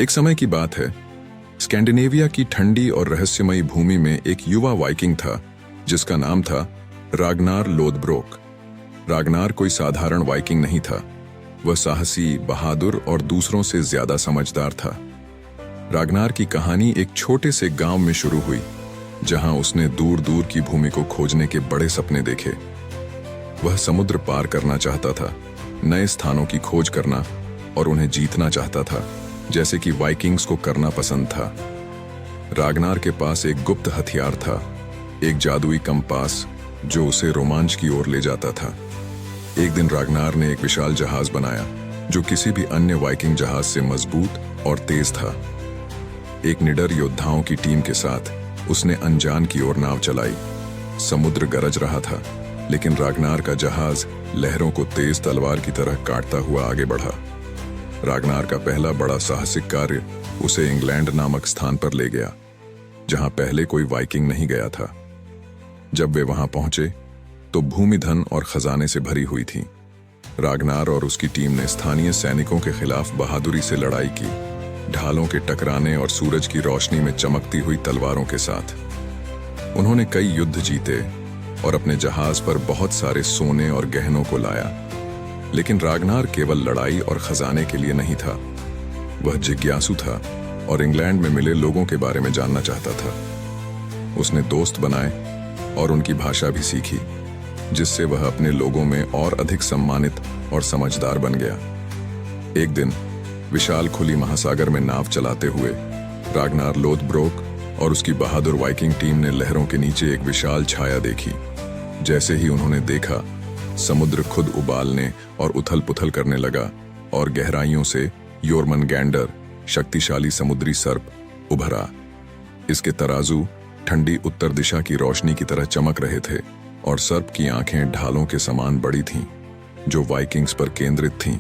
एक समय की बात है। स्कैंडिनेविया की ठंडी और रहस्यमयी भूमि में एक युवा वाइकिंग था जिसका नाम था रागनार लोथब्रोक। रागनार कोई साधारण वाइकिंग नहीं था। वह साहसी, बहादुर और दूसरों से ज्यादा समझदार था। रागनार की कहानी एक छोटे से गांव में शुरू हुई जहां उसने दूर दूर की भूमि को खोजने के बड़े सपने देखे। वह समुद्र पार करना चाहता था, नए स्थानों की खोज करना और उन्हें जीतना चाहता था, जैसे कि वाइकिंग्स को करना पसंद था। रागनार के पास एक गुप्त हथियार था, एक जादुई कंपास जो उसे रोमांच की ओर ले जाता था। एक दिन रागनार ने एक विशाल जहाज बनाया जो किसी भी अन्य वाइकिंग जहाज से मजबूत और तेज था। एक निडर योद्धाओं की टीम के साथ उसने अनजान की ओर नाव चलाई। समुद्र गरज रहा था, लेकिन रागनार का जहाज लहरों को तेज तलवार की तरह काटता हुआ आगे बढ़ा। रागनार का पहला बड़ा साहसिक कार्य उसे इंग्लैंड नामक स्थान पर ले गया, जहां पहले कोई वाइकिंग नहीं गया था। जब वे वहां पहुंचे तो भूमि धन और खजाने से भरी हुई थी। रागनार और उसकी टीम ने स्थानीय सैनिकों के खिलाफ बहादुरी से लड़ाई की, ढालों के टकराने और सूरज की रोशनी में चमकती हुई तलवारों के साथ। उन्होंने कई युद्ध जीते और अपने जहाज पर बहुत सारे सोने और गहनों को लाया। लेकिन रागनार केवल लड़ाई और खजाने के लिए नहीं था। वह जिज्ञासु था और इंग्लैंड में मिले लोगों के बारे में जानना चाहता था। उसने दोस्त बनाए और उनकी भाषा भी सीखी, जिससे वह अपने लोगों में और अधिक सम्मानित और समझदार बन गया। एक दिन विशाल खुली महासागर में नाव चलाते हुए रागनार लोथब्रोक और उसकी बहादुर वाइकिंग टीम ने लहरों के नीचे एक विशाल छाया देखी। जैसे ही उन्होंने देखा, समुद्र खुद उबालने और उथल पुथल करने लगा और गहराइयों से योरमनगैंडर, शक्तिशाली समुद्री सर्प, उभरा। इसके तराजू ठंडी उत्तर दिशा की रोशनी की तरह चमक रहे थे और सर्प की आंखें ढालों के समान बड़ी थीं, जो वाइकिंग्स पर केंद्रित थीं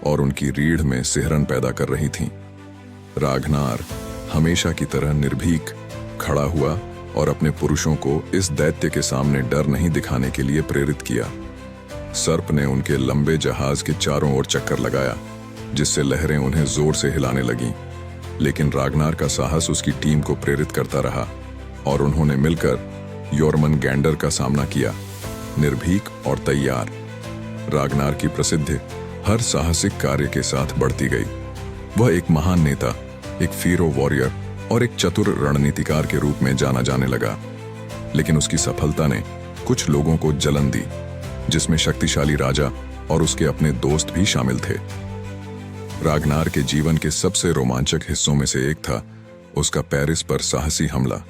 और उनकी रीढ़ में सिहरन पैदा कर रही थीं। रागनार हमेशा की तरह निर्भीक खड़ा हुआ और अपने पुरुषों को इस दैत्य के सामने डर नहीं दिखाने के लिए प्रेरित किया। सर्प ने उनके लंबे जहाज के चारों ओर चक्कर लगाया, जिससे लहरें उन्हें जोर से हिलाने लगीं। लेकिन रागनार का साहस उसकी टीम को प्रेरित करता रहा और उन्होंने मिलकर योरमनगैंडर का सामना किया, निर्भीक और तैयार। रागनार की प्रसिद्धि हर साहसिक कार्य के साथ बढ़ती गई। वह एक महान नेता, एक हीरो वॉरियर और एक चतुर रणनीतिकार के रूप में जाना जाने लगा। लेकिन उसकी सफलता ने कुछ लोगों को जलन दी, जिसमें शक्तिशाली राजा और उसके अपने दोस्त भी शामिल थे। रागनार के जीवन के सबसे रोमांचक हिस्सों में से एक था उसका पेरिस पर साहसी हमला।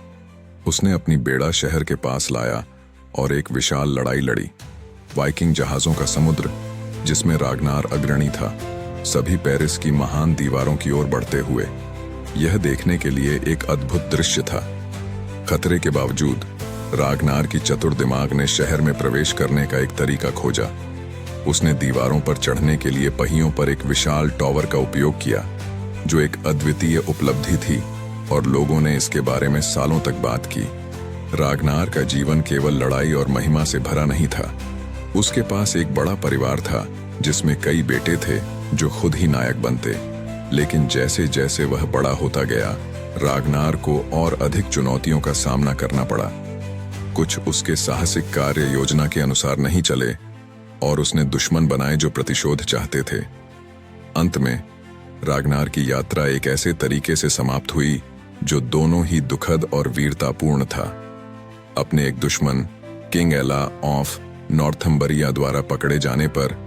उसने अपनी बेड़ा शहर के पास लाया और एक विशाल लड़ाई लड़ी। वाइकिंग जहाजों का समुद्र, जिसमें रागनार अग्रणी था, सभी पेरिस की महान दीवारों की ओर बढ़ते हुए। यह देखने के लिए एक अद्भुत दृश्य था। खतरे के बावजूद रागनार की चतुर दिमाग ने शहर में प्रवेश करने का एक तरीका खोजा। उसने दीवारों पर चढ़ने के लिए पहियों पर एक विशाल टॉवर का उपयोग किया, जो एक अद्वितीय उपलब्धि थी और लोगों ने इसके बारे में सालों तक बात की। रागनार का जीवन केवल लड़ाई और महिमा से भरा नहीं था। उसके पास एक बड़ा परिवार था, जिसमें कई बेटे थे जो खुद ही नायक बनते। लेकिन जैसे जैसे वह बड़ा होता गया, रागनार को और अधिक चुनौतियों का सामना करना पड़ा। कुछ उसके साहसिक कार्य योजना के अनुसार नहीं चले और उसने दुश्मन बनाए जो प्रतिशोध चाहते थे। अंत में रागनार की यात्रा एक ऐसे तरीके से समाप्त हुई जो दोनों ही दुखद और वीरतापूर्ण था। अपने एक दुश्मन किंग एला ऑफ नॉर्थम्बरिया द्वारा पकड़े जाने पर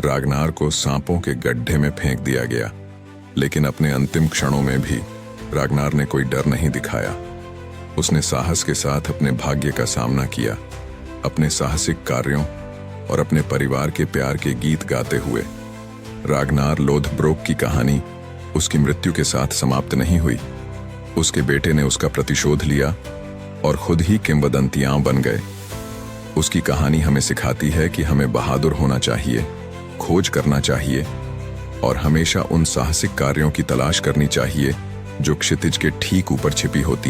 रागनार को सांपों के गड्ढे में फेंक दिया गया। लेकिन अपने अंतिम क्षणों में भी रागनार ने कोई डर नहीं दिखाया। उसने साहस के साथ अपने भाग्य का सामना किया, अपने साहसिक कार्यों और अपने परिवार के प्यार के गीत गाते हुए। रागनार लोथब्रोक की कहानी उसकी मृत्यु के साथ समाप्त नहीं हुई। उसके बेटे ने उसका प्रतिशोध लिया और खुद ही किंवदंतियां बन गए। उसकी कहानी हमें सिखाती है कि हमें बहादुर होना चाहिए, खोज करना चाहिए और हमेशा उन साहसिक कार्यों की तलाश करनी चाहिए जो क्षितिज के ठीक ऊपर छिपी होती हैं।